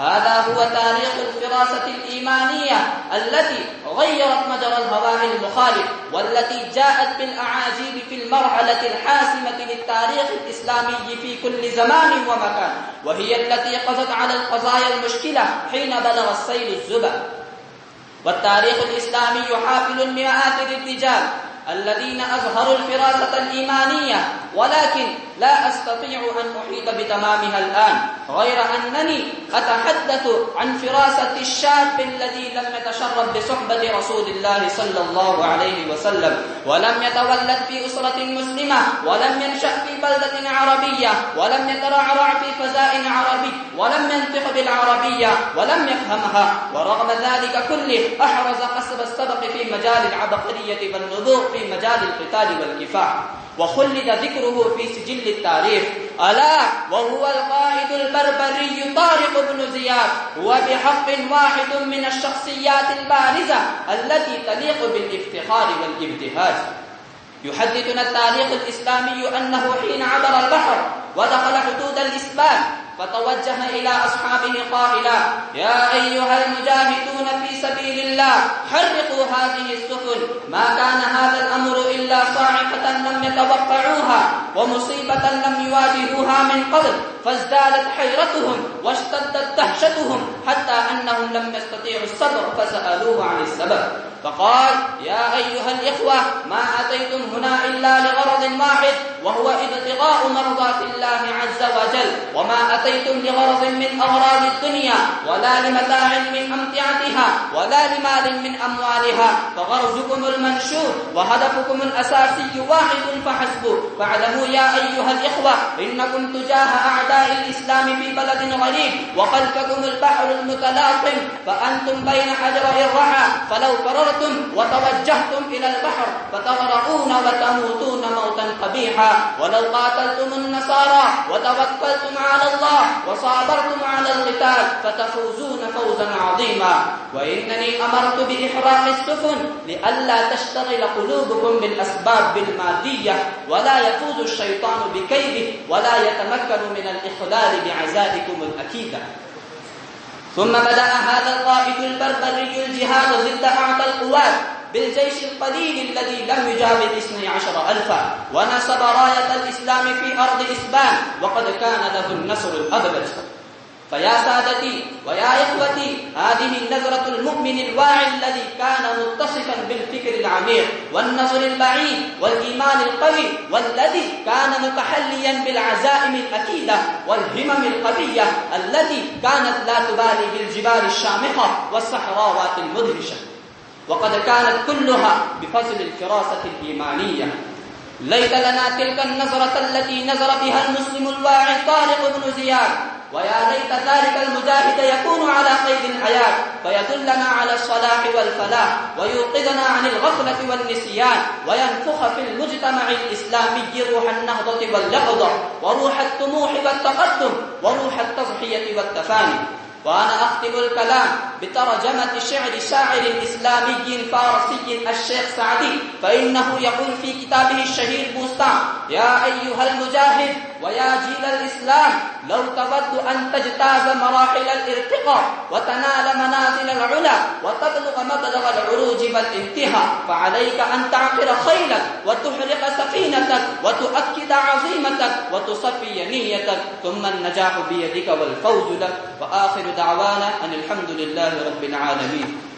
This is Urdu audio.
هذا هو تاريخ الفراسة الإيمانية التي غيرت مجرى الهواء المخالف والتي جاءت بالأعاجيب في المرحلة الحاسمة للتاريخ الإسلامي في كل زمان ومكان، وهي التي قضت على القضايا المشكلة حين بلغ السيل الزبر. والتاريخ الإسلامي حافل بمآثر الرجال الذين أظهروا الفراسة الإيمانية، ولكن لا أستطيع أن أحيط بتمامها الآن، غير أنني أتحدث عن فراسة الشاب الذي لم يتشرف بصحبة رسول الله صلى الله عليه وسلم ولم يتولد في أسرة مسلمة ولم ينشأ في بلدة عربية ولم يترعرع في فضاء عربي ولم ينطق بالعربية ولم يفهمها، ورغم ذلك كله أحرز قصب السبق في مجال العبقرية والنبوغ في مجال القتال والكفاح، وخلد ذكره في سجل التاريخ. ألا وهو القائد البربري طارق بن زياد، هو بحق واحد من الشخصيات البارزة التي تليق بالافتخار والابتهاج. يحدثنا التاريخ الإسلامي أنه حين عبر البحر ودخل حدود الإسبان فتوجه إلى أصحابه قائلا: يا أيها المجاهدون في سبيل الله حرقوا هذه السفن. ما كان هذا الأمر إلا صاعقة لم يتوقعوها ومصيبة لم يواجهوها من قبل، فازدادت حيرتهم واشتدت دهشتهم حتى أنهم لم يستطيعوا الصبر فسألوه عن السبب، فقال: يا أيها الإخوة، ما أتيتم هنا إلا لغرض واحد وهو ابتغاء مرضات الله عز وجل، وما أتيتم لغرض من أغراض الدنيا ولا لمتاع من أمتعتها ولا لمال من أموالها، فغرضكم المنشور وهدفكم الأساسي واحد فحسب. فاعلموا يا أيها الإخوة إنكم تجاه أعداء الإسلام في بلد غريب وخلفكم البحر المتلاطم، فأنتم بين حجري الرحى، فلو فررتم وتوجهتم إلى البحر فتغرقون وتموتون موتا قبيحا، ولو قاتلتم النصارى وتوكلتم على الله وصابرتم على القتال فتفوزون فوزا عظيما. وإنني أمرت بإحراق السفن لئلا تشتغل قلوبكم بالأسباب المادية ولا يفوز الشيطان بكيده ولا يتمكن من الإخلال بعزائكم الأكيدة. ثم بدأ هذا القائد البربري الجهاد ضد أعتى القوات بالجيش القليل الذي لم يجاوز 12,000 ونصب راية الإسلام في أرض إسبان وقد كان له النصر الأبلج. فيا سادتي ويا إخوتي، هذه نظرة المؤمن الواعي الذي كان متصفا بالفكر العميق والنظر البعيد والإيمان القوي، والذي كان متحليا بالعزائم الأكيدة والهمم القوية التي كانت لا تبالي بالجبال الشامخة والصحراوات المدهشة، وقد كانت كلها بفضل الفراسة الإيمانية. ليت لنا تلك النظرة التي نظر بها المسلم الواعي طارق بن زياد ويا ليت ذلك المجاهد يكون على قيد الحياة فيدلنا على الصلاح والفلاح ويوقظنا عن الغفلة والنسيان وينفخ في المجتمع الإسلامي روح النهضة واليقظة وروح الطموح والتقدم وروح التضحية والتفاني. وأنا أختم الكلام بترجمة شاعر إسلامي فارسي الشيخ سعدي، فإنه يقول في كتابه الشهير بوستان: يا أيها المجاهد ويا جيل الإسلام، لو تود أن تجتاز مراحل الارتقاء وتنال منازل العلا وتبلغ مبلغ العروج والانتهاء، فعليك أن تعقر خيلك وتحرق سفينتك وتؤكد عزيمتك وتصفي نيتك، ثم النجاح بيدك والفوز لك. وآخر دعوانا أن الحمد لله رب العالمين.